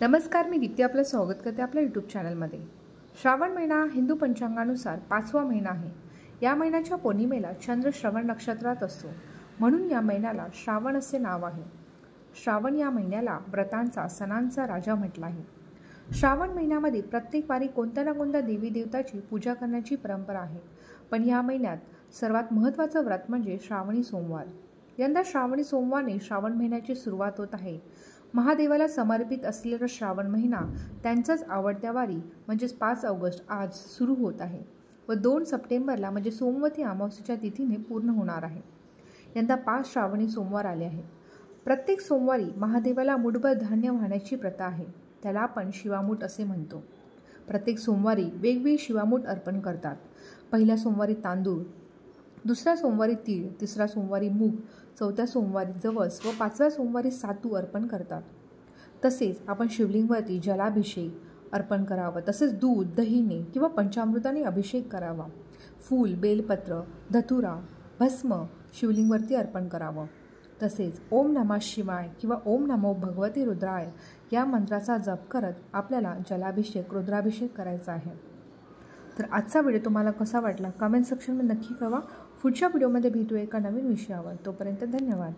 नमस्कार, मी दीप्ती आपलं स्वागत करते आपल्या यूट्यूब चॅनलमध्ये। श्रावण महिना हिंदू पंचांगानुसार 5वा महिना आहे। या महिन्याच्या पौर्णिमेला चंद्र श्रवण नक्षत्रात असतो, म्हणून या महिन्याला श्रावण असे नाव आहे। श्रावण या महिन्याला व्रतांचा सणांचा राजा म्हटलं आहे। श्रावण महिन्यामध्ये प्रत्येक वारी कोणत्या ना कोणत्या देवी देवताची पूजा करण्याची परंपरा आहे, पण या महिन्यात सर्वात महत्त्वाचं व्रत म्हणजे श्रावणी सोमवार। यंदा श्रावणी सोमवारने श्रावण महिन्याची सुरुवात होत आहे। महादेवाला समर्पित असलेला श्रावण महिना त्यांचाच आवडत्या वारी म्हणजेच 5 ऑगस्ट आज सुरू होत आहे व 2 सप्टेंबरला म्हणजे सोमवती अमावस्येच्या तिथीने पूर्ण होणार आहे। यंदा 5 श्रावणी सोमवार आले आहेत। प्रत्येक सोमवारी महादेवाला मुठभर धान्य वाहण्याची प्रथा आहे, त्याला आपण शिवामूठ असे म्हणतो। प्रत्येक सोमवारी वेगवेगळी शिवामूठ अर्पण करतात। पहिल्या सोमवारी तांदूळ, दुसऱ्या सोमवारी तीळ, तिसऱ्या सोमवारी मूग, चौथ्या सोमवारी जवस व 5व्या सोमवारी सातू अर्पण करतात। तसेच आपण शिवलिंगवरती जलाभिषेक अर्पण करावा, तसेच दूध, दहीने किंवा पंचामृताने अभिषेक करावा। फूल, बेलपत्र, धतुरा, भस्म शिवलिंगवरती अर्पण करावं। तसेच ओम नमः शिवाय किंवा ओम नमो भगवती रुद्राय या मंत्राचा जप करत आपल्याला जलाभिषेक, रुद्राभिषेक करायचा आहे। तर आजचा व्हिडिओ तुम्हाला कसा वाटला कमेंट सेक्शनमध्ये नक्की कळवा। पुढच्या व्हिडिओमध्ये भेटूया एका नवीन विषयावर। तोपर्यंत धन्यवाद।